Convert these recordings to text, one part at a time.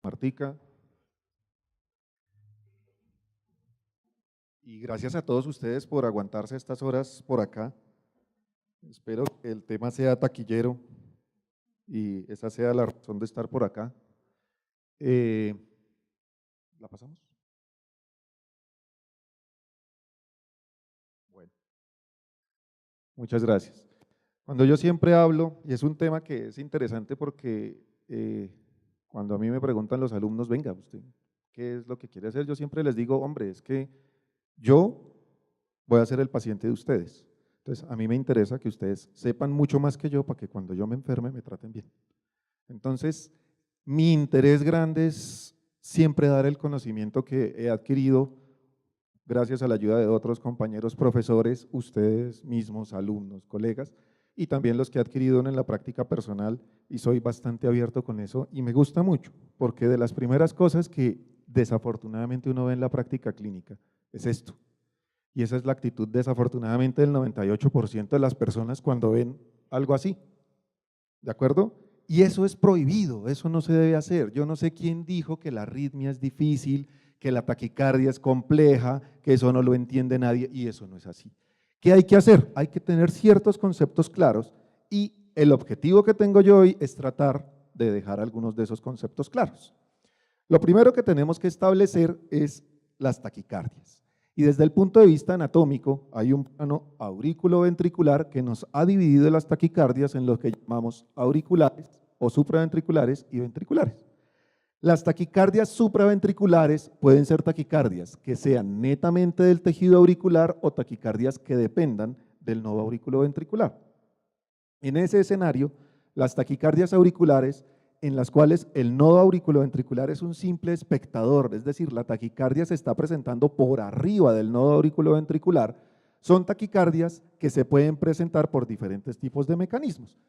Martica. Y gracias a todos ustedes por aguantarse estas horas por acá. Espero que el tema sea taquillero y esa sea la razón de estar por acá. ¿La pasamos? Bueno, muchas gracias. Cuando yo siempre hablo, y es un tema que es interesante porque cuando a mí me preguntan los alumnos, venga, usted, ¿qué es lo que quiere hacer? Yo siempre les digo, hombre, es que yo voy a ser el paciente de ustedes. Entonces, a mí me interesa que ustedes sepan mucho más que yo para que cuando yo me enferme me traten bien. Entonces, mi interés grande es siempre dar el conocimiento que he adquirido gracias a la ayuda de otros compañeros profesores, ustedes mismos, alumnos, colegas, y también los que he adquirido en la práctica personal, y soy bastante abierto con eso, y me gusta mucho, porque de las primeras cosas que desafortunadamente uno ve en la práctica clínica es esto, y esa es la actitud desafortunadamente del 98% de las personas cuando ven algo así, ¿de acuerdo? Y eso es prohibido, eso no se debe hacer. Yo no sé quién dijo que la arritmia es difícil, que la taquicardia es compleja, que eso no lo entiende nadie, y eso no es así. ¿Qué hay que hacer? Hay que tener ciertos conceptos claros y el objetivo que tengo yo hoy es tratar de dejar algunos de esos conceptos claros. Lo primero que tenemos que establecer es las taquicardias. Y desde el punto de vista anatómico, hay un plano aurículo-ventricular que nos ha dividido las taquicardias en lo que llamamos auriculares o supraventriculares y ventriculares. Las taquicardias supraventriculares pueden ser taquicardias que sean netamente del tejido auricular o taquicardias que dependan del nodo auriculoventricular. En ese escenario, las taquicardias auriculares, en las cuales el nodo auriculoventricular es un simple espectador, es decir, la taquicardia se está presentando por arriba del nodo auriculoventricular, son taquicardias que se pueden presentar por diferentes tipos de mecanismos,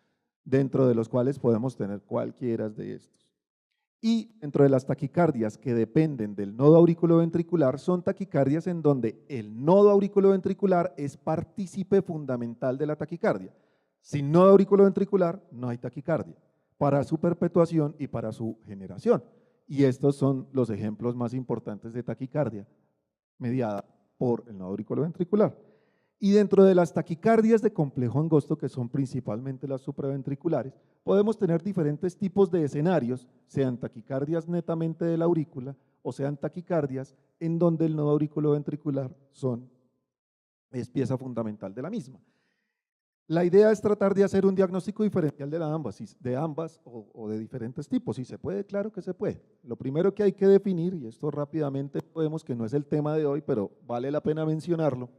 dentro de los cuales podemos tener cualquiera de estos. Y dentro de las taquicardias que dependen del nodo auriculoventricular son taquicardias en donde el nodo auriculoventricular es partícipe fundamental de la taquicardia. Sin nodo auriculoventricular no hay taquicardia, para su perpetuación y para su generación. Y estos son los ejemplos más importantes de taquicardia mediada por el nodo auriculoventricular. Y dentro de las taquicardias de complejo angosto, que son principalmente las supraventriculares, podemos tener diferentes tipos de escenarios, sean taquicardias netamente de la aurícula o sean taquicardias en donde el nodo auriculoventricular es pieza fundamental de la misma. La idea es tratar de hacer un diagnóstico diferencial de ambas o de diferentes tipos. Si se puede, claro que se puede. Lo primero que hay que definir, y esto rápidamente podemos, que no es el tema de hoy, pero vale la pena mencionarlo,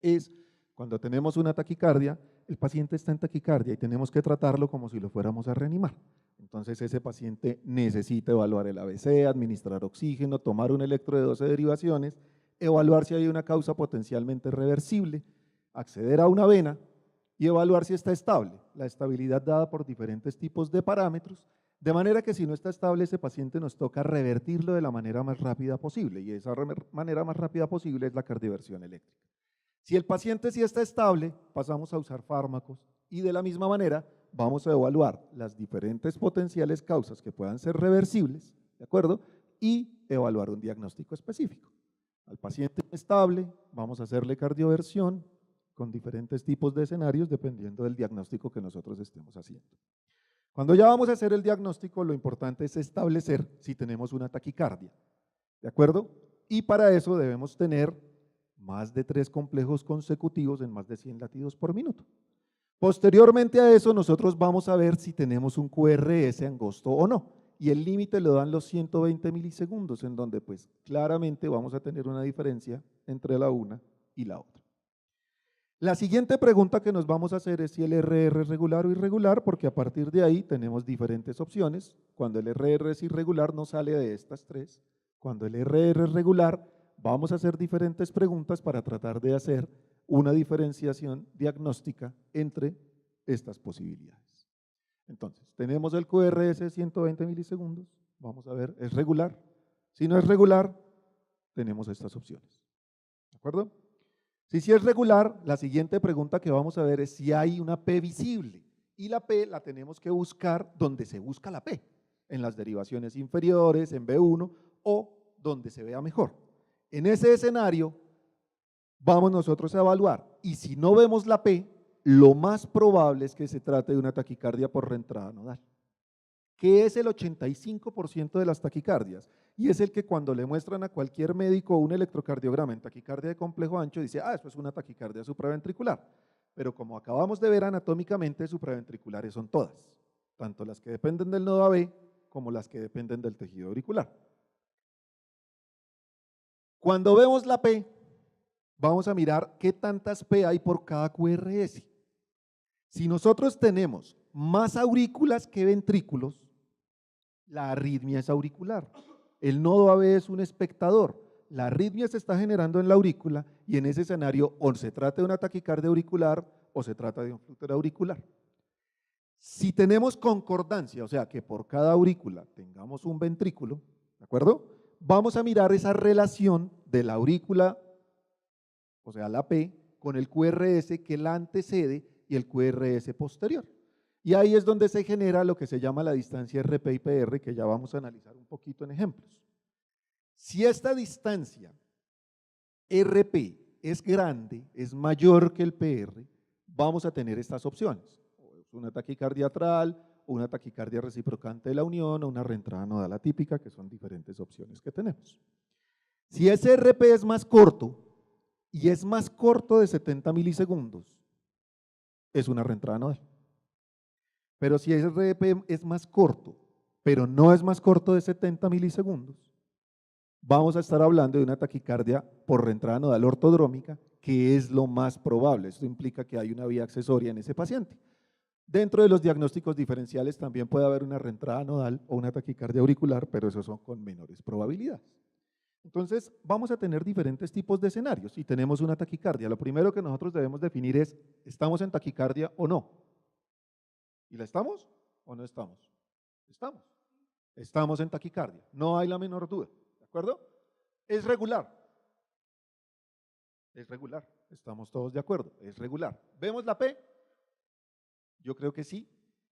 es cuando tenemos una taquicardia, el paciente está en taquicardia y tenemos que tratarlo como si lo fuéramos a reanimar. Entonces ese paciente necesita evaluar el ABC, administrar oxígeno, tomar un electro de 12 derivaciones, evaluar si hay una causa potencialmente reversible, acceder a una vena y evaluar si está estable. La estabilidad dada por diferentes tipos de parámetros, de manera que si no está estable ese paciente nos toca revertirlo de la manera más rápida posible y esa manera más rápida posible es la cardioversión eléctrica. Si el paciente sí está estable, pasamos a usar fármacos y de la misma manera vamos a evaluar las diferentes potenciales causas que puedan ser reversibles, ¿de acuerdo? Y evaluar un diagnóstico específico. Al paciente estable vamos a hacerle cardioversión con diferentes tipos de escenarios dependiendo del diagnóstico que nosotros estemos haciendo. Cuando ya vamos a hacer el diagnóstico, lo importante es establecer si tenemos una taquicardia, ¿de acuerdo? Y para eso debemos tener más de 3 complejos consecutivos en más de 100 latidos por minuto. Posteriormente a eso, nosotros vamos a ver si tenemos un QRS angosto o no, y el límite lo dan los 120 milisegundos, en donde pues claramente vamos a tener una diferencia entre la una y la otra. La siguiente pregunta que nos vamos a hacer es si el RR es regular o irregular, porque a partir de ahí tenemos diferentes opciones. Cuando el RR es irregular no sale de estas 3. Cuando el RR es regular, vamos a hacer diferentes preguntas para tratar de hacer una diferenciación diagnóstica entre estas posibilidades. Entonces, tenemos el QRS 120 milisegundos, vamos a ver, ¿es regular? Si no es regular, tenemos estas opciones, ¿de acuerdo? Si sí es regular, la siguiente pregunta que vamos a ver es si hay una P visible, y la P la tenemos que buscar donde se busca la P. en las derivaciones inferiores, en B1 o donde se vea mejor. En ese escenario vamos nosotros a evaluar y si no vemos la P, lo más probable es que se trate de una taquicardia por reentrada nodal, que es el 85% de las taquicardias y es el que cuando le muestran a cualquier médico un electrocardiograma en taquicardia de complejo ancho dice, eso es una taquicardia supraventricular, pero como acabamos de ver anatómicamente, supraventriculares son todas, tanto las que dependen del nodo AB como las que dependen del tejido auricular. Cuando vemos la P, vamos a mirar qué tantas P hay por cada QRS. Si nosotros tenemos más aurículas que ventrículos, la arritmia es auricular. El nodo AB es un espectador. La arritmia se está generando en la aurícula y en ese escenario o se trata de una taquicardia auricular o se trata de un flúter auricular. Si tenemos concordancia, o sea que por cada aurícula tengamos un ventrículo, ¿de acuerdo? Vamos a mirar esa relación de la aurícula, o sea la P, con el QRS que la antecede y el QRS posterior. Y ahí es donde se genera lo que se llama la distancia RP y PR, que ya vamos a analizar un poquito en ejemplos. Si esta distancia RP es grande, es mayor que el PR, vamos a tener estas opciones. Una taquicardia atral, o una taquicardia reciprocante de la unión, o una reentrada nodal atípica, que son diferentes opciones que tenemos. Si ese RP es más corto, y es más corto de 70 milisegundos, es una reentrada nodal. Pero si ese RP es más corto, pero no es más corto de 70 milisegundos, vamos a estar hablando de una taquicardia por reentrada nodal ortodrómica, que es lo más probable. Esto implica que hay una vía accesoria en ese paciente. Dentro de los diagnósticos diferenciales también puede haber una reentrada nodal o una taquicardia auricular, pero esos son con menores probabilidades. Entonces, vamos a tener diferentes tipos de escenarios y tenemos una taquicardia. Lo primero que nosotros debemos definir es, ¿estamos en taquicardia o no? ¿Y la estamos o no estamos? Estamos. Estamos en taquicardia, no hay la menor duda, ¿de acuerdo? Es regular. Es regular, estamos todos de acuerdo, es regular. ¿Vemos la P? Yo creo que sí.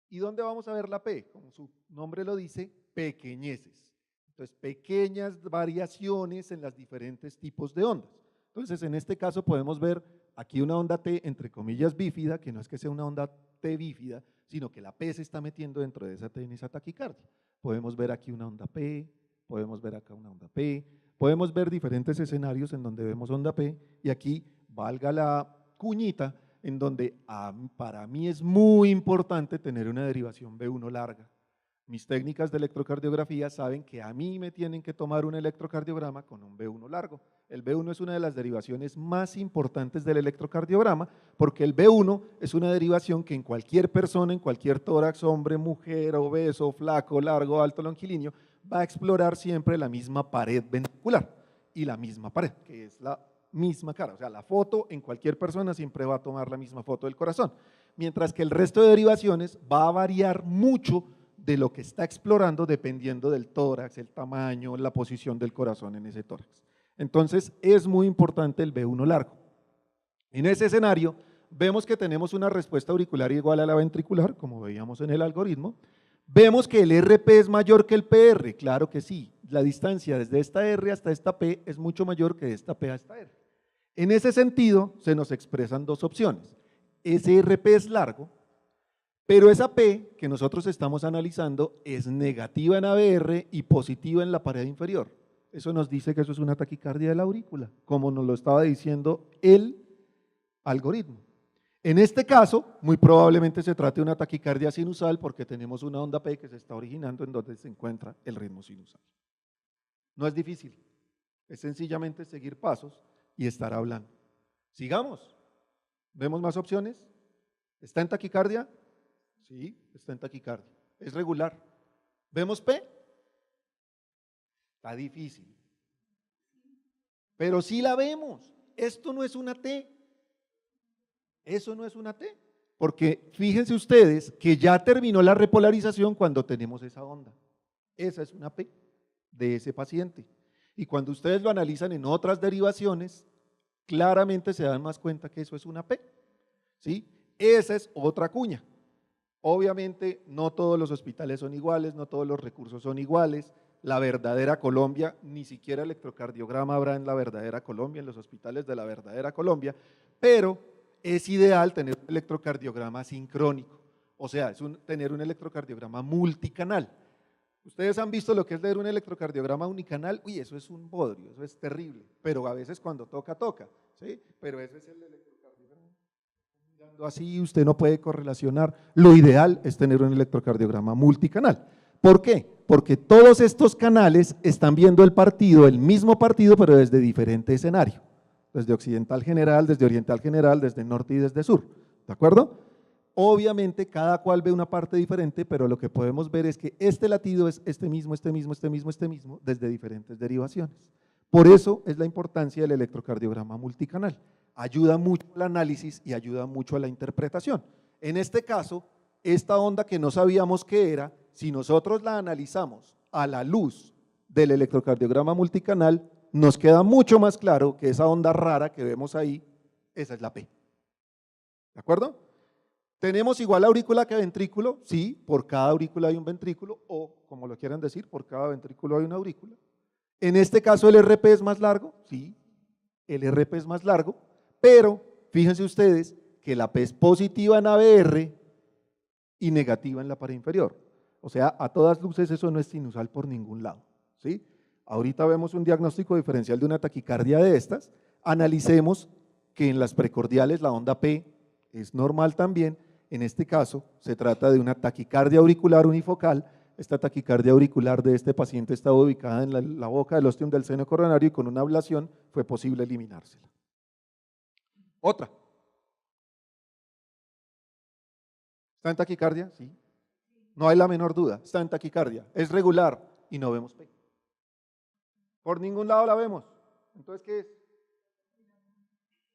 ¿Y dónde vamos a ver la P? Como su nombre lo dice, pequeñeces. Entonces, pequeñas variaciones en los diferentes tipos de ondas. Entonces, en este caso podemos ver aquí una onda T, entre comillas, bífida, que no es que sea una onda T bífida, sino que la P se está metiendo dentro de esa T en esa taquicardia. Podemos ver aquí una onda P, podemos ver acá una onda P, podemos ver diferentes escenarios en donde vemos onda P, y aquí, valga la cuñita, en donde para mí es muy importante tener una derivación B1 larga. Mis técnicas de electrocardiografía saben que a mí me tienen que tomar un electrocardiograma con un B1 largo. El B1 es una de las derivaciones más importantes del electrocardiograma porque el B1 es una derivación que en cualquier persona, en cualquier tórax, hombre, mujer, obeso, flaco, largo, alto, longilíneo, va a explorar siempre la misma pared ventricular y la misma pared, que es la misma cara. O sea, la foto en cualquier persona siempre va a tomar la misma foto del corazón, mientras que el resto de derivaciones va a variar mucho de lo que está explorando dependiendo del tórax, el tamaño, la posición del corazón en ese tórax. Entonces es muy importante el B1 largo. En ese escenario vemos que tenemos una respuesta auricular igual a la ventricular, como veíamos en el algoritmo. Vemos que el RP es mayor que el PR, claro que sí. La distancia desde esta R hasta esta P es mucho mayor que de esta P a esta R. En ese sentido se nos expresan dos opciones. Ese RP es largo, pero esa P que nosotros estamos analizando es negativa en ABR y positiva en la pared inferior. Eso nos dice que eso es una taquicardia de la aurícula, como nos lo estaba diciendo el algoritmo. En este caso, muy probablemente se trate de una taquicardia sinusal porque tenemos una onda P que se está originando en donde se encuentra el ritmo sinusal. No es difícil, es sencillamente seguir pasos y estar hablando. Sigamos, ¿vemos más opciones? ¿Está en taquicardia? Sí, está en taquicardia. Es regular. ¿Vemos P? Está difícil. Pero sí la vemos. Esto no es una T. Eso no es una T. Porque fíjense ustedes que ya terminó la repolarización cuando tenemos esa onda. Esa es una P de ese paciente. Y cuando ustedes lo analizan en otras derivaciones, claramente se dan más cuenta que eso es una P. ¿Sí? Esa es otra cuña. Obviamente no todos los hospitales son iguales, no todos los recursos son iguales. La verdadera Colombia, ni siquiera electrocardiograma habrá en la verdadera Colombia, en los hospitales de la verdadera Colombia, pero es ideal tener un electrocardiograma sincrónico, o sea, tener un electrocardiograma multicanal. Ustedes han visto lo que es leer un electrocardiograma unicanal, uy, eso es un bodrio, eso es terrible, pero a veces cuando toca, toca, ¿sí? Pero ese es el electrocardiograma, mirando así usted no puede correlacionar, lo ideal es tener un electrocardiograma multicanal. ¿Por qué? Porque todos estos canales están viendo el mismo partido, pero desde diferente escenario, desde occidental general, desde oriental general, desde norte y desde sur, ¿de acuerdo? Obviamente cada cual ve una parte diferente, pero lo que podemos ver es que este latido es este mismo, desde diferentes derivaciones. Por eso es la importancia del electrocardiograma multicanal. Ayuda mucho al análisis y ayuda mucho a la interpretación. En este caso, esta onda que no sabíamos qué era, si nosotros la analizamos a la luz del electrocardiograma multicanal, nos queda mucho más claro que esa onda rara que vemos ahí, esa es la P. ¿De acuerdo? ¿Tenemos igual aurícula que ventrículo? Sí, por cada aurícula hay un ventrículo, o como lo quieran decir, por cada ventrículo hay una aurícula. En este caso el RP es más largo, sí, el RP es más largo, pero fíjense ustedes que la P es positiva en ABR y negativa en la pared inferior. O sea, a todas luces eso no es sinusal por ningún lado, ¿sí? Ahorita vemos un diagnóstico diferencial de una taquicardia de estas, analicemos que en las precordiales la onda P es normal también. En este caso se trata de una taquicardia auricular unifocal. Esta taquicardia auricular de este paciente estaba ubicada en la boca del ostium del seno coronario y con una ablación fue posible eliminársela. Otra. ¿Está en taquicardia? Sí. No hay la menor duda, está en taquicardia, es regular y no vemos P. Por ningún lado la vemos. Entonces, ¿qué es?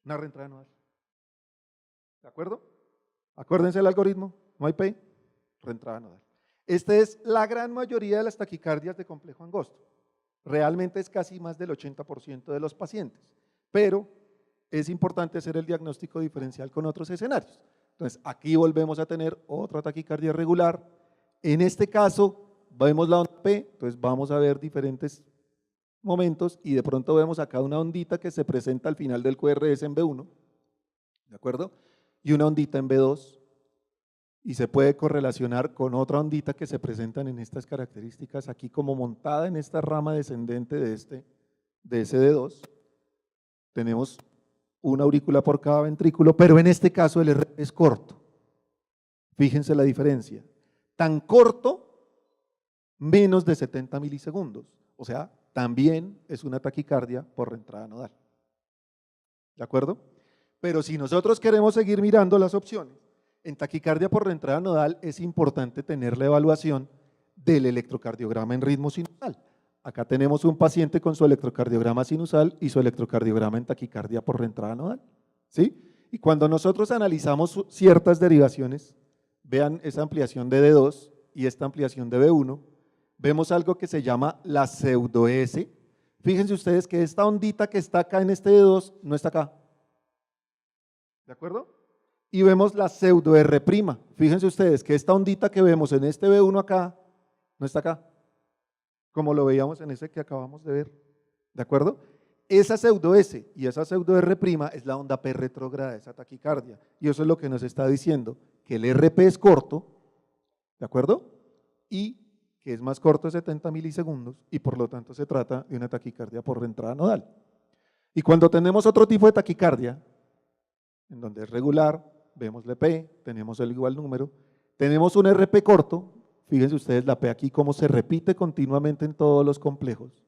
Una reentrada nodal. ¿De acuerdo? Acuérdense el algoritmo, no hay P, reentrada nodal. Esta es la gran mayoría de las taquicardias de complejo angosto. Realmente es casi más del 80% de los pacientes, pero es importante hacer el diagnóstico diferencial con otros escenarios. Entonces, aquí volvemos a tener otra taquicardia regular. En este caso, vemos la onda P, entonces vamos a ver diferentes momentos y de pronto vemos acá una ondita que se presenta al final del QRS en B1, ¿de acuerdo? Y una ondita en B2 y se puede correlacionar con otra ondita que se presentan en estas características aquí como montada en esta rama descendente de ese D2. Tenemos una aurícula por cada ventrículo, pero en este caso el RP es corto. Fíjense la diferencia. Tan corto, menos de 70 milisegundos. O sea, también es una taquicardia por reentrada nodal. ¿De acuerdo? Pero si nosotros queremos seguir mirando las opciones, en taquicardia por reentrada nodal es importante tener la evaluación del electrocardiograma en ritmo sinusal. Acá tenemos un paciente con su electrocardiograma sinusal y su electrocardiograma en taquicardia por reentrada nodal, ¿sí? Y cuando nosotros analizamos ciertas derivaciones, vean esa ampliación de D2 y esta ampliación de B1, vemos algo que se llama la pseudo-S. Fíjense ustedes que esta ondita que está acá en este D2 no está acá. ¿De acuerdo? Y vemos la pseudo-R'. Fíjense ustedes que esta ondita que vemos en este B1 acá, no está acá, como lo veíamos en ese que acabamos de ver. ¿De acuerdo? Esa pseudo-S y esa pseudo-R' es la onda P retrógrada de esa taquicardia. Y eso es lo que nos está diciendo, que el RP es corto, ¿de acuerdo? Y que es más corto de 70 milisegundos y por lo tanto se trata de una taquicardia por reentrada nodal. Y cuando tenemos otro tipo de taquicardia, en donde es regular, vemos la P, tenemos el igual número, tenemos un RP corto, fíjense ustedes la P aquí como se repite continuamente en todos los complejos,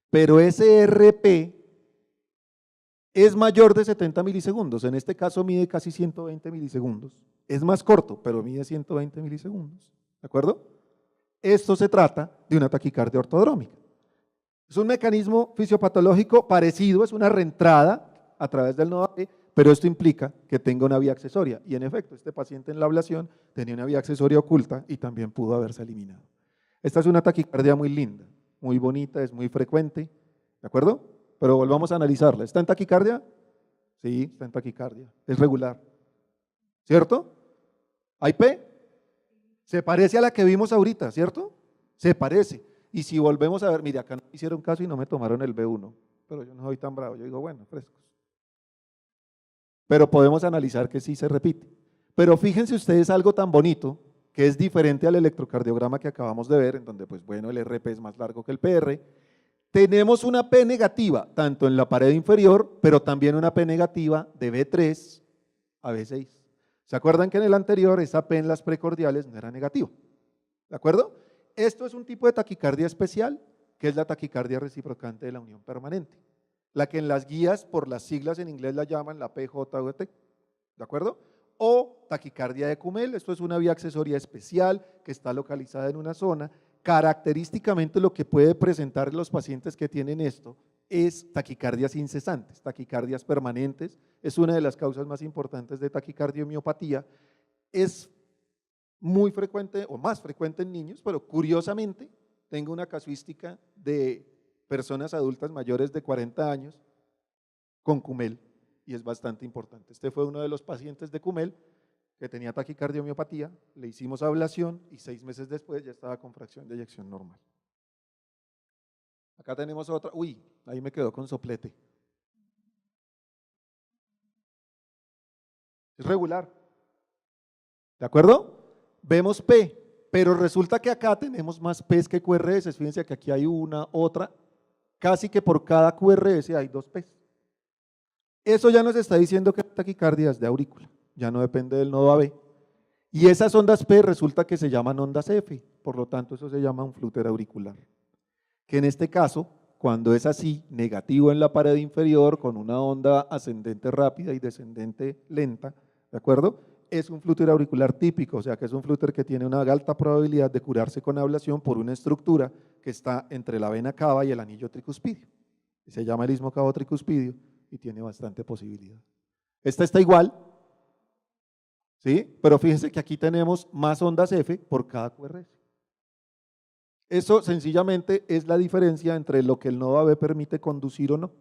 pero ese RP es mayor de 70 milisegundos, en este caso mide casi 120 milisegundos, es más corto, pero mide 120 milisegundos, ¿de acuerdo? Esto se trata de una taquicardia ortodrómica. Es un mecanismo fisiopatológico parecido, es una reentrada a través del nodo AP, pero esto implica que tenga una vía accesoria. Y en efecto, este paciente en la ablación tenía una vía accesoria oculta y también pudo haberse eliminado. Esta es una taquicardia muy linda, muy bonita, es muy frecuente, ¿de acuerdo? Pero volvamos a analizarla. ¿Está en taquicardia? Sí, está en taquicardia, es regular, ¿cierto? ¿Hay P? Se parece a la que vimos ahorita, ¿cierto? Se parece. Y si volvemos a ver, mire, acá no me hicieron caso y no me tomaron el B1, pero yo no soy tan bravo, yo digo, bueno, frescos. Pero podemos analizar que sí se repite. Pero fíjense ustedes algo tan bonito, que es diferente al electrocardiograma que acabamos de ver, en donde, pues bueno, el RP es más largo que el PR. Tenemos una P negativa, tanto en la pared inferior, pero también una P negativa de B3 a B6. ¿Se acuerdan que en el anterior esa P en las precordiales no era negativa? ¿De acuerdo? Esto es un tipo de taquicardia especial, que es la taquicardia reciprocante de la unión permanente, la que en las guías, por las siglas en inglés la llaman la PJT, ¿de acuerdo? O taquicardia de Kummel, esto es una vía accesoria especial que está localizada en una zona. Característicamente lo que puede presentar los pacientes que tienen esto es taquicardias incesantes, taquicardias permanentes, es una de las causas más importantes de taquicardiomiopatía, es muy frecuente o más frecuente en niños, pero curiosamente tengo una casuística de personas adultas mayores de 40 años con Kummel y es bastante importante. Este fue uno de los pacientes de Kummel que tenía taquicardiomiopatía, le hicimos ablación y 6 meses después ya estaba con fracción de eyección normal. Acá tenemos otra, uy, ahí me quedó con soplete. Es regular, ¿de acuerdo? Vemos P, pero resulta que acá tenemos más P's que QRS, fíjense que aquí hay una, otra, casi que por cada QRS hay 2 P's. Eso ya nos está diciendo que la taquicardia es de aurícula, ya no depende del nodo AB. Y esas ondas P resulta que se llaman ondas F, por lo tanto eso se llama un flúter auricular. Que en este caso, cuando es así, negativo en la pared inferior, con una onda ascendente rápida y descendente lenta, ¿de acuerdo? Es un flúter auricular típico, o sea que es un flúter que tiene una alta probabilidad de curarse con ablación por una estructura que está entre la vena cava y el anillo tricuspidio. Se llama el istmo cavo tricuspidio y tiene bastante posibilidad. Esta está igual, ¿sí? Pero fíjense que aquí tenemos más ondas F por cada QRS. Eso sencillamente es la diferencia entre lo que el nodo AB permite conducir o no,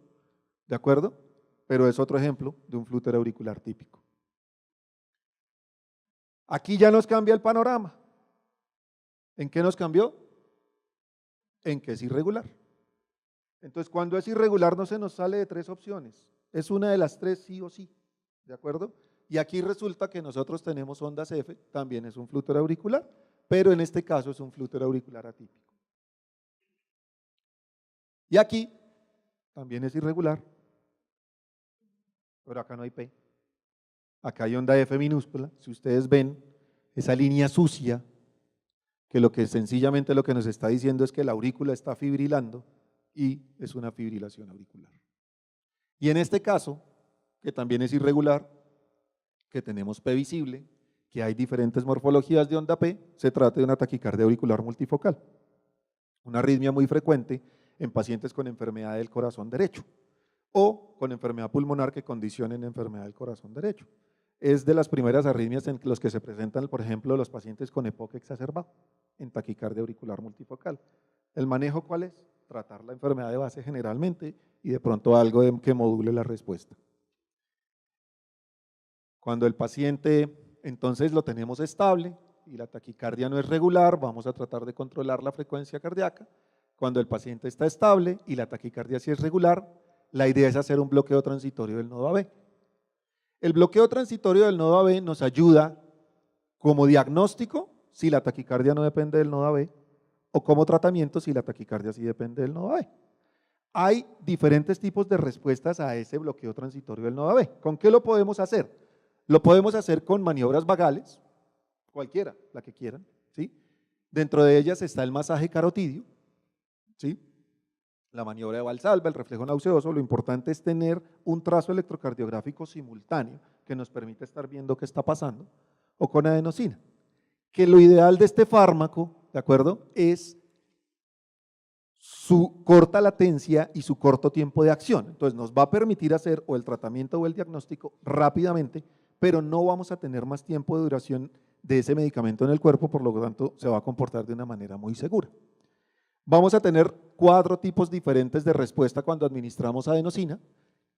¿de acuerdo? Pero es otro ejemplo de un flúter auricular típico. Aquí ya nos cambia el panorama. ¿En qué nos cambió? En que es irregular. Entonces, cuando es irregular no se nos sale de 3 opciones. Es una de las 3 sí o sí, ¿de acuerdo? Y aquí resulta que nosotros tenemos ondas F, también es un flúter auricular, pero en este caso es un flúter auricular atípico. Y aquí también es irregular, pero acá no hay P. Acá hay onda F minúscula, si ustedes ven esa línea sucia, que sencillamente lo que nos está diciendo es que la aurícula está fibrilando y es una fibrilación auricular. Y en este caso, que también es irregular, que tenemos P visible, que hay diferentes morfologías de onda P, se trata de una taquicardia auricular multifocal, una arritmia muy frecuente en pacientes con enfermedad del corazón derecho o con enfermedad pulmonar que condicionen enfermedad del corazón derecho. Es de las primeras arritmias en los que se presentan, por ejemplo, los pacientes con EPOC exacerbado en taquicardia auricular multifocal. ¿El manejo cuál es? Tratar la enfermedad de base generalmente y de pronto algo que module la respuesta. Cuando el paciente entonces lo tenemos estable y la taquicardia no es regular, vamos a tratar de controlar la frecuencia cardíaca. Cuando el paciente está estable y la taquicardia sí es regular, la idea es hacer un bloqueo transitorio del nodo AB. El bloqueo transitorio del nodo AB nos ayuda como diagnóstico si la taquicardia no depende del nodo AB o como tratamiento si la taquicardia sí depende del nodo AB. Hay diferentes tipos de respuestas a ese bloqueo transitorio del nodo AB. ¿Con qué lo podemos hacer? Lo podemos hacer con maniobras vagales, cualquiera, la que quieran, ¿sí? Dentro de ellas está el masaje carotidio, ¿sí? La maniobra de Valsalva, el reflejo nauseoso. Lo importante es tener un trazo electrocardiográfico simultáneo que nos permite estar viendo qué está pasando, o con adenosina. Que lo ideal de este fármaco, ¿de acuerdo?, es su corta latencia y su corto tiempo de acción. Entonces nos va a permitir hacer o el tratamiento o el diagnóstico rápidamente, pero no vamos a tener más tiempo de duración de ese medicamento en el cuerpo, por lo tanto se va a comportar de una manera muy segura. Vamos a tener 4 tipos diferentes de respuesta cuando administramos adenosina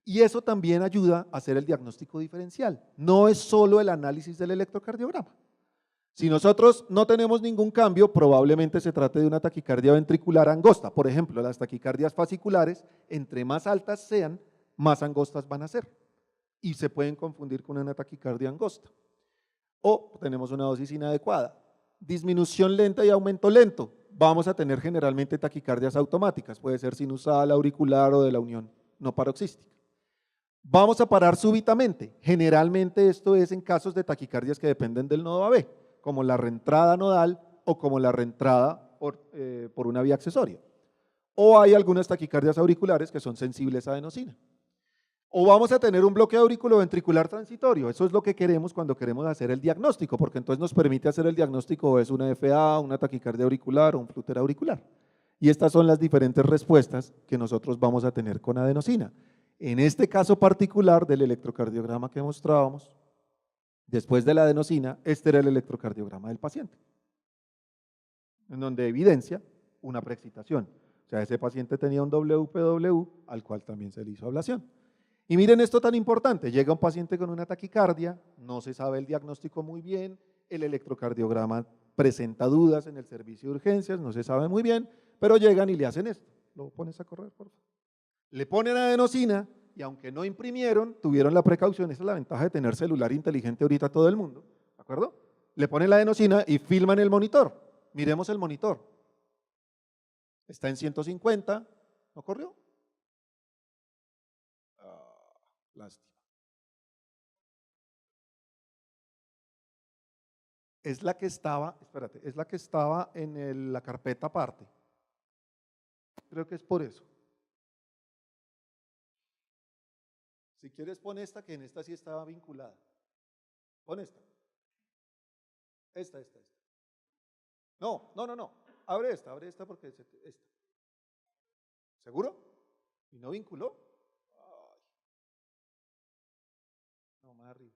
y eso también ayuda a hacer el diagnóstico diferencial. No es solo el análisis del electrocardiograma, Si nosotros no tenemos ningún cambio, probablemente se trate de una taquicardia ventricular angosta. Por ejemplo, las taquicardias fasciculares, entre más altas sean, más angostas van a ser y se pueden confundir con una taquicardia angosta. O tenemos una dosis inadecuada. Disminución lenta y aumento lento. Vamos a tener generalmente taquicardias automáticas, puede ser sinusal, auricular o de la unión no paroxística. Vamos a parar súbitamente. Generalmente esto es en casos de taquicardias que dependen del nodo AB, como la reentrada nodal o como la reentrada por una vía accesoria. O hay algunas taquicardias auriculares que son sensibles a adenosina. O vamos a tener un bloqueo auriculoventricular transitorio. Eso es lo que queremos cuando queremos hacer el diagnóstico, porque entonces nos permite hacer el diagnóstico o es una FA, una taquicardia auricular o un flúter auricular. Y estas son las diferentes respuestas que nosotros vamos a tener con adenosina. En este caso particular del electrocardiograma que mostrábamos, después de la adenosina, este era el electrocardiograma del paciente, en donde evidencia una preexcitación. O sea, ese paciente tenía un WPW al cual también se le hizo ablación. Y miren esto tan importante, llega un paciente con una taquicardia, no se sabe el diagnóstico muy bien, el electrocardiograma presenta dudas en el servicio de urgencias, no se sabe muy bien, pero llegan y le hacen esto. ¿Lo pones a correr, por favor? Le ponen adenosina y aunque no imprimieron, tuvieron la precaución, esa es la ventaja de tener celular inteligente ahorita todo el mundo, ¿de acuerdo? Le ponen la adenosina y filman el monitor. Miremos el monitor. Está en 150, ¿no corrió? Lástima. Es la que estaba, espérate, es la que estaba en la carpeta aparte. Creo que es por eso. Si quieres pon esta, que en esta sí estaba vinculada. Pon esta. Esta. No. Abre esta porque esta. ¿Seguro? ¿Y no vinculó? Ay. No, más arriba.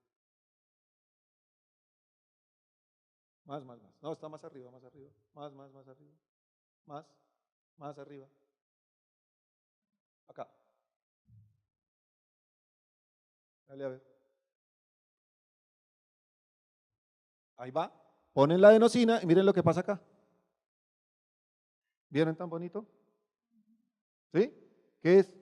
Más. No, está más arriba. Más arriba. Más arriba. Acá. Dale a ver. Ahí va. Ponen la adenosina y miren lo que pasa acá. ¿Vieron tan bonito? ¿Sí? ¿Qué es?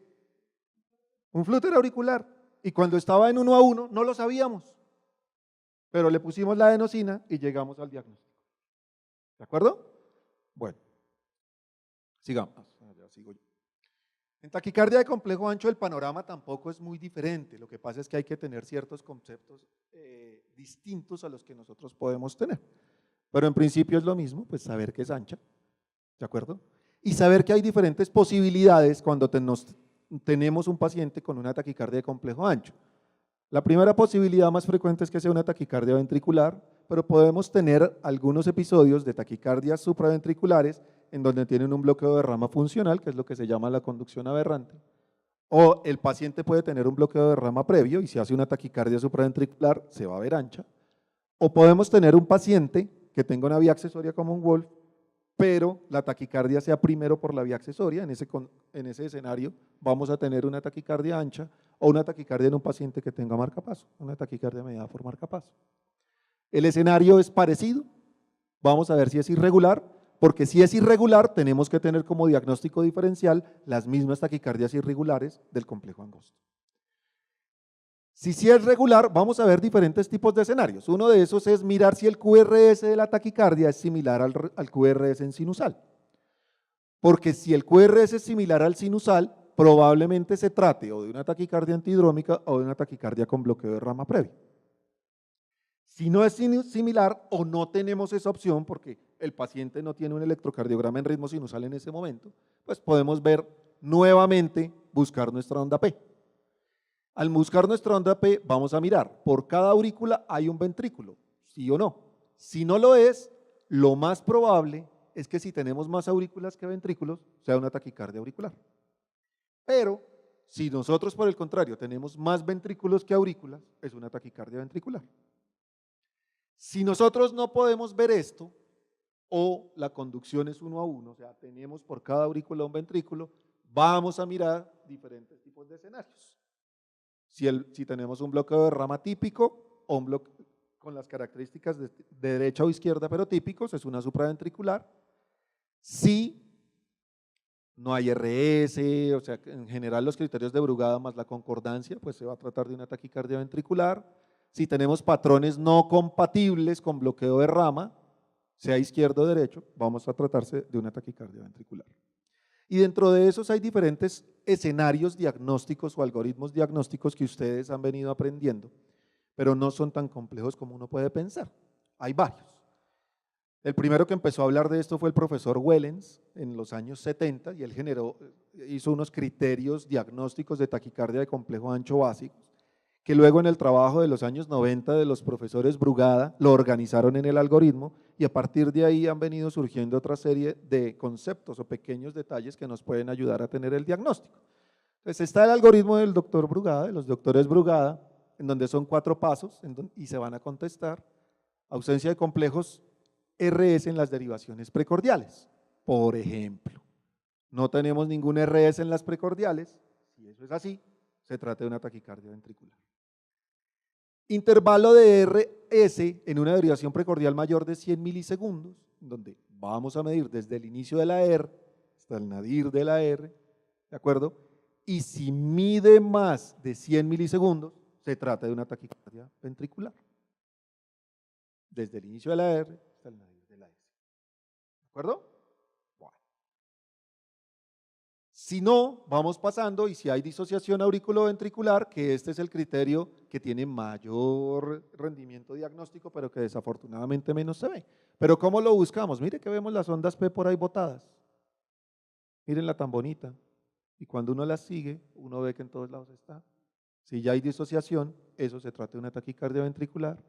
Un flúter auricular. Y cuando estaba en 1 a 1 no lo sabíamos. Pero le pusimos la adenosina y llegamos al diagnóstico. ¿De acuerdo? Bueno, sigamos. Ya sigo yo. En taquicardia de complejo ancho el panorama tampoco es muy diferente. Lo que pasa es que hay que tener ciertos conceptos distintos a los que nosotros podemos tener. Pero en principio es lo mismo, pues saber que es ancha. ¿De acuerdo? Y saber que hay diferentes posibilidades cuando tenemos un paciente con una taquicardia de complejo ancho. La primera posibilidad más frecuente es que sea una taquicardia ventricular, pero podemos tener algunos episodios de taquicardias supraventriculares en donde tienen un bloqueo de rama funcional, que es lo que se llama la conducción aberrante, o el paciente puede tener un bloqueo de rama previo y si hace una taquicardia supraventricular se va a ver ancha, o podemos tener un paciente que tenga una vía accesoria como un Wolf, pero la taquicardia sea primero por la vía accesoria, en ese escenario vamos a tener una taquicardia ancha o una taquicardia en un paciente que tenga marcapaso, una taquicardia mediada por marcapaso. El escenario es parecido, vamos a ver si es irregular, porque si es irregular tenemos que tener como diagnóstico diferencial las mismas taquicardias irregulares del complejo angosto. Si es regular, vamos a ver diferentes tipos de escenarios. Uno de esos es mirar si el QRS de la taquicardia es similar al QRS en sinusal. Porque si el QRS es similar al sinusal, probablemente se trate o de una taquicardia antidrómica o de una taquicardia con bloqueo de rama previa. Si no es similar o no tenemos esa opción porque el paciente no tiene un electrocardiograma en ritmo sinusal en ese momento, pues podemos ver nuevamente, buscar nuestra onda P. Al buscar nuestra onda P, vamos a mirar, por cada aurícula hay un ventrículo, ¿sí o no? Si no lo es, lo más probable es que si tenemos más aurículas que ventrículos, sea una taquicardia auricular. Pero, si nosotros por el contrario tenemos más ventrículos que aurículas, es una taquicardia ventricular. Si nosotros no podemos ver esto, o la conducción es 1 a 1, o sea, tenemos por cada aurícula un ventrículo, vamos a mirar diferentes tipos de escenarios. Si tenemos un bloqueo de rama típico o un bloqueo, con las características de derecha o izquierda, pero típicos, es una supraventricular. Si no hay RS, o sea, en general los criterios de Brugada más la concordancia, pues se va a tratar de una taquicardia ventricular. Si tenemos patrones no compatibles con bloqueo de rama, sea izquierdo o derecho, vamos a tratarse de una taquicardia ventricular. Y dentro de esos hay diferentes escenarios diagnósticos o algoritmos diagnósticos que ustedes han venido aprendiendo, pero no son tan complejos como uno puede pensar. Hay varios. El primero que empezó a hablar de esto fue el profesor Wellens en los años 70 y él hizo unos criterios diagnósticos de taquicardia de complejo ancho básicos, que luego en el trabajo de los años 90 de los profesores Brugada lo organizaron en el algoritmo y a partir de ahí han venido surgiendo otra serie de conceptos o pequeños detalles que nos pueden ayudar a tener el diagnóstico. Entonces está el algoritmo del doctor Brugada, de los doctores Brugada, en donde son 4 pasos y se van a contestar ausencia de complejos RS en las derivaciones precordiales. Por ejemplo, no tenemos ningún RS en las precordiales, si eso es así, se trata de una taquicardia ventricular. Intervalo de RS en una derivación precordial mayor de 100 milisegundos, donde vamos a medir desde el inicio de la R hasta el nadir de la R, ¿de acuerdo? Y si mide más de 100 milisegundos, se trata de una taquicardia ventricular. Desde el inicio de la R hasta el nadir de la S. ¿De acuerdo? Bueno. Si no, vamos pasando y si hay disociación auriculoventricular, que este es el criterio que tiene mayor rendimiento diagnóstico, pero que desafortunadamente menos se ve. Pero ¿cómo lo buscamos? Mire que vemos las ondas P por ahí botadas. Mírenla tan bonita. Y cuando uno las sigue, uno ve que en todos lados está. Si ya hay disociación, eso se trata de una taquicardia ventricular.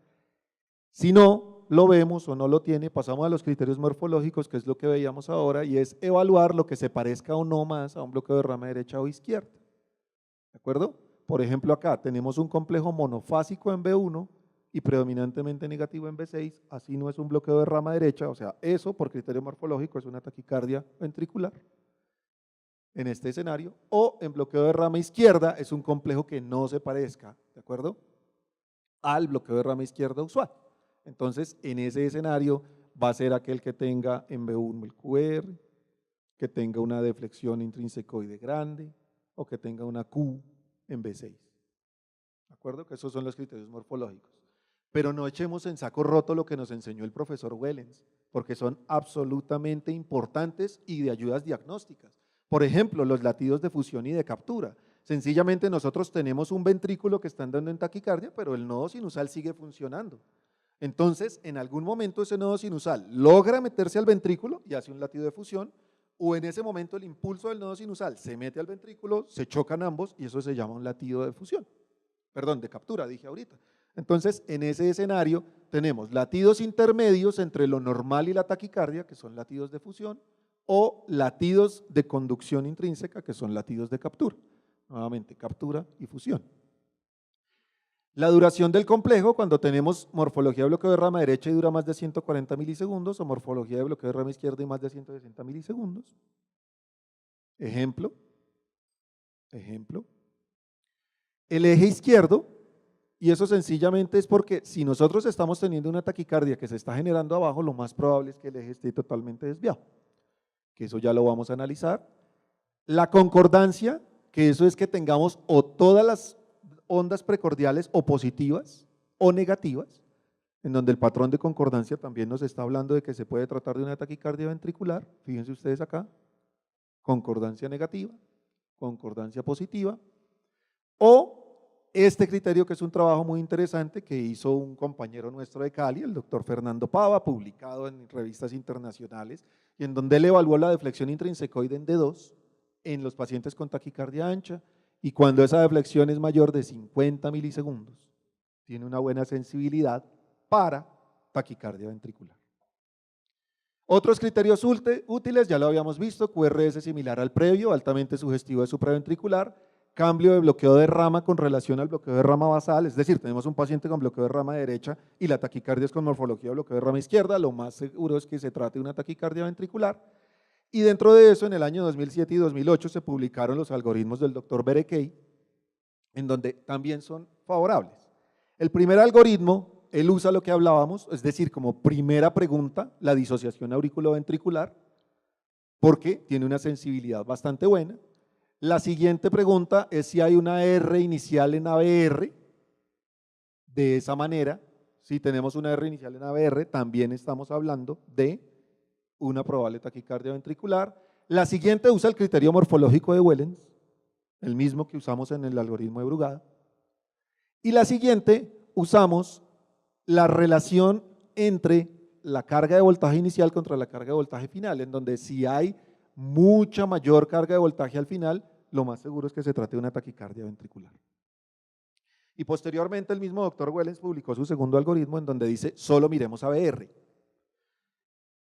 Si no lo vemos o no lo tiene, pasamos a los criterios morfológicos, que es lo que veíamos ahora, y es evaluar lo que se parezca o no más a un bloqueo de rama derecha o izquierda. ¿De acuerdo? Por ejemplo, acá tenemos un complejo monofásico en B1 y predominantemente negativo en B6, así no es un bloqueo de rama derecha, o sea, eso por criterio morfológico es una taquicardia ventricular en este escenario, o en bloqueo de rama izquierda es un complejo que no se parezca, ¿de acuerdo?, al bloqueo de rama izquierda usual. Entonces, en ese escenario va a ser aquel que tenga en B1 el QR, que tenga una deflexión intrínsecoide grande o que tenga una Q en B6. ¿De acuerdo? Que esos son los criterios morfológicos. Pero no echemos en saco roto lo que nos enseñó el profesor Wellens, porque son absolutamente importantes y de ayudas diagnósticas. Por ejemplo, los latidos de fusión y de captura. Sencillamente nosotros tenemos un ventrículo que está andando en taquicardia, pero el nodo sinusal sigue funcionando. Entonces, en algún momento ese nodo sinusal logra meterse al ventrículo y hace un latido de fusión, o en ese momento el impulso del nodo sinusal se mete al ventrículo, se chocan ambos y eso se llama un latido de fusión. Perdón, de captura, dije ahorita. Entonces, en ese escenario tenemos latidos intermedios entre lo normal y la taquicardia, que son latidos de fusión, o latidos de conducción intrínseca, que son latidos de captura. Nuevamente, captura y fusión. La duración del complejo, cuando tenemos morfología de bloqueo de rama derecha y dura más de 140 milisegundos, o morfología de bloqueo de rama izquierda y más de 160 milisegundos. Ejemplo. El eje izquierdo, y eso sencillamente es porque si nosotros estamos teniendo una taquicardia que se está generando abajo, lo más probable es que el eje esté totalmente desviado, que eso ya lo vamos a analizar. La concordancia, que eso es que tengamos o todas las ondas precordiales o positivas o negativas, en donde el patrón de concordancia también nos está hablando de que se puede tratar de una taquicardia ventricular. Fíjense ustedes acá, concordancia negativa, concordancia positiva, o este criterio que es un trabajo muy interesante que hizo un compañero nuestro de Cali, el doctor Fernando Pava, publicado en revistas internacionales, y en donde él evaluó la deflexión intrínsecoide en D2 en los pacientes con taquicardia ancha, y cuando esa deflexión es mayor de 50 milisegundos, tiene una buena sensibilidad para taquicardia ventricular. Otros criterios útiles, ya lo habíamos visto, QRS similar al previo, altamente sugestivo de supraventricular, cambio de bloqueo de rama con relación al bloqueo de rama basal, es decir, tenemos un paciente con bloqueo de rama derecha y la taquicardia es con morfología de bloqueo de rama izquierda, lo más seguro es que se trate de una taquicardia ventricular. Y dentro de eso, en el año 2007 y 2008 se publicaron los algoritmos del doctor Berekei, en donde también son favorables. El primer algoritmo él usa lo que hablábamos, es decir, como primera pregunta, la disociación auriculoventricular, porque tiene una sensibilidad bastante buena. La siguiente pregunta es si hay una R inicial en ABR. De esa manera, si tenemos una R inicial en ABR, también estamos hablando de una probable taquicardia ventricular. La siguiente usa el criterio morfológico de Wellens, el mismo que usamos en el algoritmo de Brugada. Y la siguiente usamos la relación entre la carga de voltaje inicial contra la carga de voltaje final, en donde si hay mucha mayor carga de voltaje al final, lo más seguro es que se trate de una taquicardia ventricular. Y posteriormente el mismo doctor Wellens publicó su segundo algoritmo en donde dice solo miremos ABR.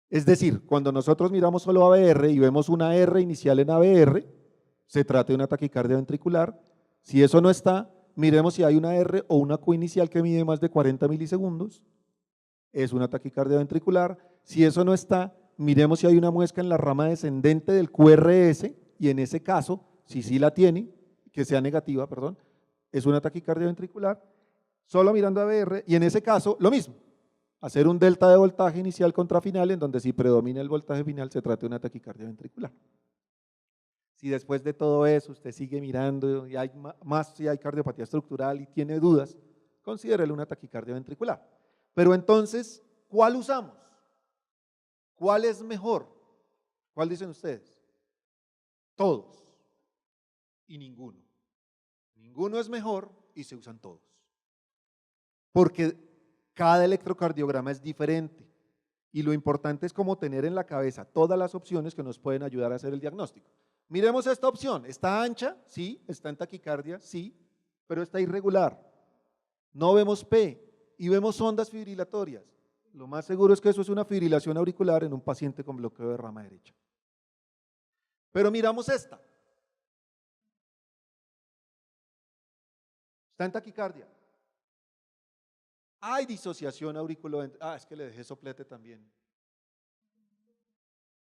Es decir, cuando nosotros miramos solo ABR y vemos una R inicial en ABR, se trata de una taquicardia ventricular. Si eso no está, miremos si hay una R o una Q inicial que mide más de 40 milisegundos, es una taquicardia ventricular. Si eso no está, miremos si hay una muesca en la rama descendente del QRS y en ese caso, si sí la tiene, que sea negativa, perdón, es una taquicardia ventricular, solo mirando ABR, y en ese caso, lo mismo, hacer un delta de voltaje inicial contra final, en donde si predomina el voltaje final, se trata de una taquicardia ventricular. Si después de todo eso usted sigue mirando y hay más si hay cardiopatía estructural y tiene dudas, considérelo una taquicardia ventricular. Pero entonces, ¿cuál usamos? ¿Cuál es mejor? ¿Cuál dicen ustedes? Todos y ninguno. Ninguno es mejor y se usan todos. Porque cada electrocardiograma es diferente y lo importante es como tener en la cabeza todas las opciones que nos pueden ayudar a hacer el diagnóstico. Miremos esta opción, ¿está ancha? Sí, está en taquicardia, sí, pero está irregular. No vemos P y vemos ondas fibrilatorias. Lo más seguro es que eso es una fibrilación auricular en un paciente con bloqueo de rama derecha. Pero miramos esta. Está en taquicardia. Hay disociación auriculoventricular. Es que le dejé soplete también.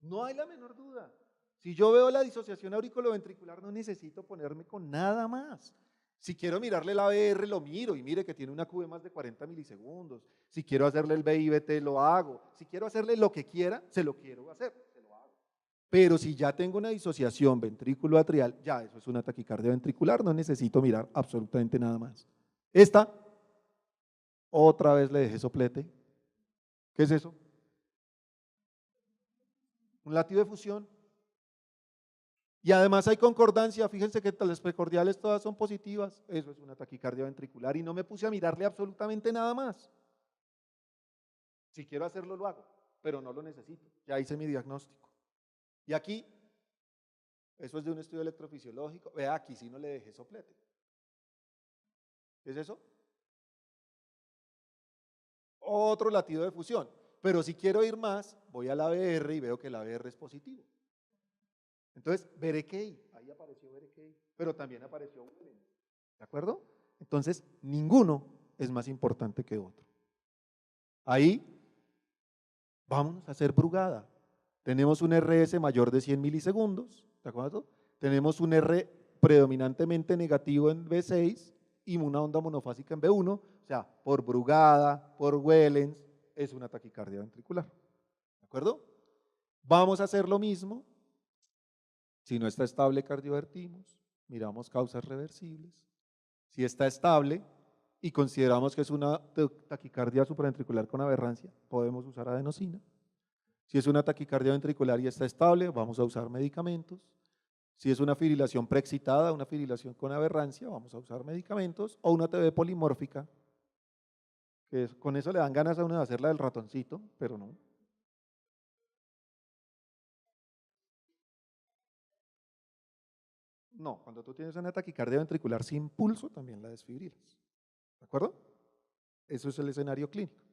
No hay la menor duda. Si yo veo la disociación auriculoventricular, no necesito ponerme con nada más. Si quiero mirarle la ABR, lo miro y mire que tiene una Q de más de 40 milisegundos. Si quiero hacerle el BIBT, lo hago. Si quiero hacerle lo que quiera, se lo quiero hacer, se lo hago. Pero si ya tengo una disociación ventrículo-atrial, ya eso es una taquicardia ventricular, no necesito mirar absolutamente nada más. Esta, otra vez le dejé soplete. ¿Qué es eso? Un latido de fusión. Y además hay concordancia, fíjense que las precordiales todas son positivas, eso es una taquicardia ventricular y no me puse a mirarle absolutamente nada más. Si quiero hacerlo lo hago, pero no lo necesito, ya hice mi diagnóstico. Y aquí, eso es de un estudio electrofisiológico, vea aquí sí no le dejé soplete. ¿Qué es eso? Otro latido de fusión, pero si quiero ir más, voy a la ABR y veo que la ABR es positivo. Entonces, Berekei, ahí apareció Berekei, pero también apareció Wellens, ¿de acuerdo? Entonces, ninguno es más importante que otro. Ahí, vámonos a hacer Brugada. Tenemos un RS mayor de 100 milisegundos, ¿de acuerdo? Tenemos un R predominantemente negativo en B6 y una onda monofásica en B1, o sea, por Brugada, por Wellens, es una taquicardia ventricular, ¿de acuerdo? Vamos a hacer lo mismo. Si no está estable, cardiovertimos, miramos causas reversibles. Si está estable y consideramos que es una taquicardia supraventricular con aberrancia, podemos usar adenosina. Si es una taquicardia ventricular y está estable, vamos a usar medicamentos. Si es una fibrilación preexcitada, una fibrilación con aberrancia, vamos a usar medicamentos o una TB polimórfica, que con eso le dan ganas a uno de hacerla del ratoncito, pero no. No, cuando tú tienes una taquicardia ventricular sin pulso, también la desfibrilas. ¿De acuerdo? Eso es el escenario clínico.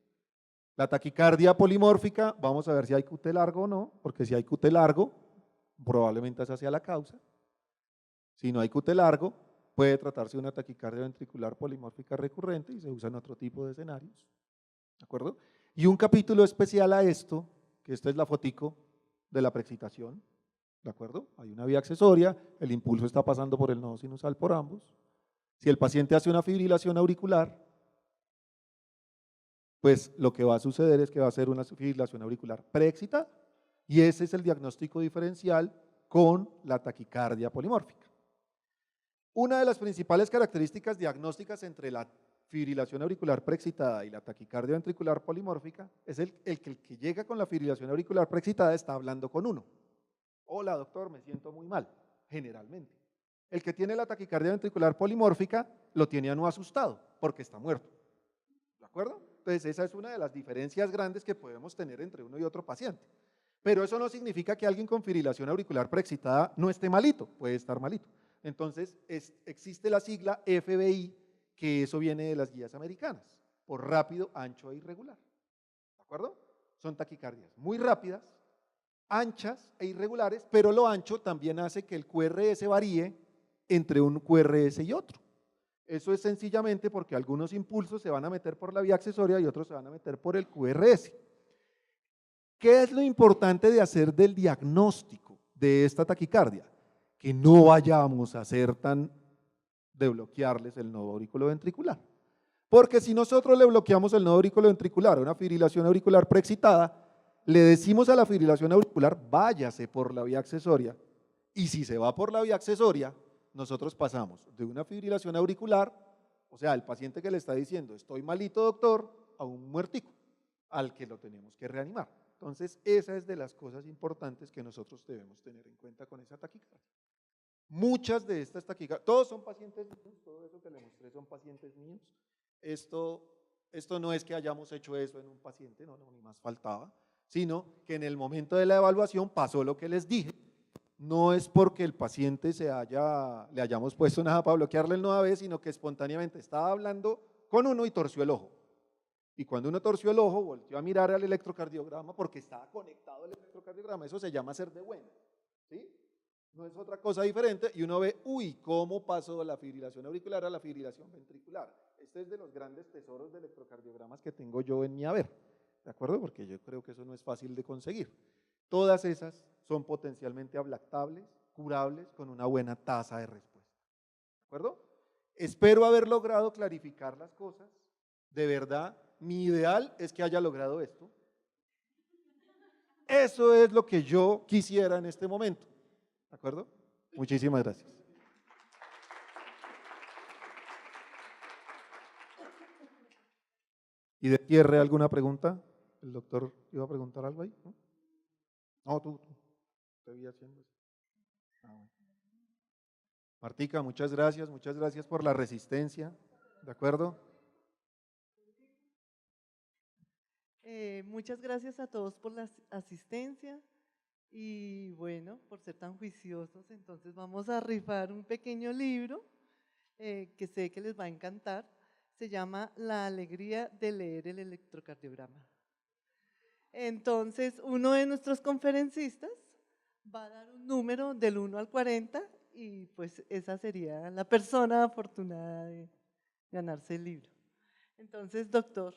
La taquicardia polimórfica, vamos a ver si hay QT largo o no, porque si hay QT largo, probablemente esa sea la causa. Si no hay QT largo, puede tratarse de una taquicardia ventricular polimórfica recurrente y se usan otro tipo de escenarios. ¿De acuerdo? Y un capítulo especial a esto, que esta es la fotico de la preexcitación. ¿De acuerdo? Hay una vía accesoria, el impulso está pasando por el nodo sinusal por ambos. Si el paciente hace una fibrilación auricular, pues lo que va a suceder es que va a ser una fibrilación auricular preexcitada. Y ese es el diagnóstico diferencial con la taquicardia polimórfica. Una de las principales características diagnósticas entre la fibrilación auricular preexcitada y la taquicardia ventricular polimórfica es el que llega con la fibrilación auricular preexcitada está hablando con uno. Hola doctor, me siento muy mal, generalmente. El que tiene la taquicardia ventricular polimórfica lo tiene a no asustado porque está muerto. ¿De acuerdo? Entonces esa es una de las diferencias grandes que podemos tener entre uno y otro paciente. Pero eso no significa que alguien con fibrilación auricular preexcitada no esté malito, puede estar malito. Entonces existe la sigla FBI, que eso viene de las guías americanas, por rápido, ancho e irregular. ¿De acuerdo? Son taquicardias muy rápidas, anchas e irregulares, pero lo ancho también hace que el QRS varíe entre un QRS y otro. Eso es sencillamente porque algunos impulsos se van a meter por la vía accesoria y otros se van a meter por el QRS. ¿Qué es lo importante de hacer del diagnóstico de esta taquicardia? Que no vayamos a hacer de bloquearles el nodo auriculoventricular. Porque si nosotros le bloqueamos el nodo auriculoventricular a una fibrilación auricular preexcitada, le decimos a la fibrilación auricular, váyase por la vía accesoria. Y si se va por la vía accesoria, nosotros pasamos de una fibrilación auricular, o sea, el paciente que le está diciendo, estoy malito doctor, a un muertico, al que lo tenemos que reanimar. Entonces, esa es de las cosas importantes que nosotros debemos tener en cuenta con esa taquicardia. Muchas de estas taquicardias, todos son pacientes míos, todo eso que le mostré son pacientes míos. Esto no es que hayamos hecho eso en un paciente, no, ni más faltaba, sino que en el momento de la evaluación pasó lo que les dije. No es porque el paciente le hayamos puesto nada para bloquearle el nodo AB, sino que espontáneamente estaba hablando con uno y torció el ojo. Y cuando uno torció el ojo, volteó a mirar al electrocardiograma porque estaba conectado al electrocardiograma. Eso se llama ser de buena, ¿sí? No es otra cosa diferente y uno ve, uy, cómo pasó la fibrilación auricular a la fibrilación ventricular. Este es de los grandes tesoros de electrocardiogramas que tengo yo en mi haber, ¿de acuerdo? Porque yo creo que eso no es fácil de conseguir. Todas esas son potencialmente ablactables, curables, con una buena tasa de respuesta, ¿de acuerdo? Espero haber logrado clarificar las cosas, de verdad. Mi ideal es que haya logrado esto. Eso es lo que yo quisiera en este momento. ¿De acuerdo? Muchísimas gracias. ¿Y de cierre alguna pregunta? ¿El doctor iba a preguntar algo ahí? No, tú. Te vi haciendo eso. Bueno. Martica, muchas gracias por la resistencia. ¿De acuerdo? Muchas gracias a todos por la asistencia y bueno, por ser tan juiciosos. Entonces vamos a rifar un pequeño libro que sé que les va a encantar. Se llama La alegría de leer el electrocardiograma. Entonces, uno de nuestros conferencistas va a dar un número del 1 al 40 y pues esa sería la persona afortunada de ganarse el libro. Entonces, doctor.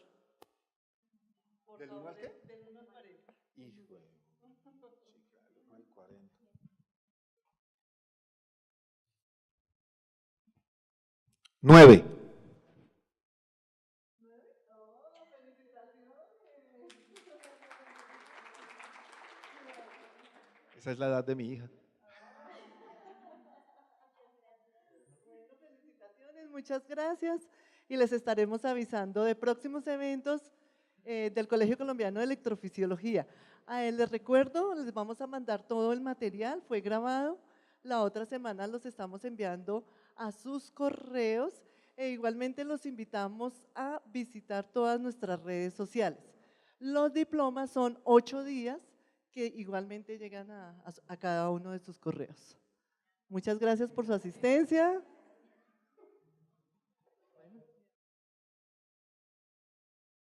¿Del 1 al qué? Del 1 al 40. Hijo, sí, claro, 1 al 40. 9. Esa es la edad de mi hija. Bueno, felicitaciones, muchas gracias y les estaremos avisando de próximos eventos del Colegio Colombiano de Electrofisiología. Les recuerdo, les vamos a mandar todo el material, fue grabado, la otra semana los estamos enviando a sus correos e igualmente los invitamos a visitar todas nuestras redes sociales. Los diplomas son 8 días que igualmente llegan a cada uno de sus correos. Muchas gracias por su asistencia.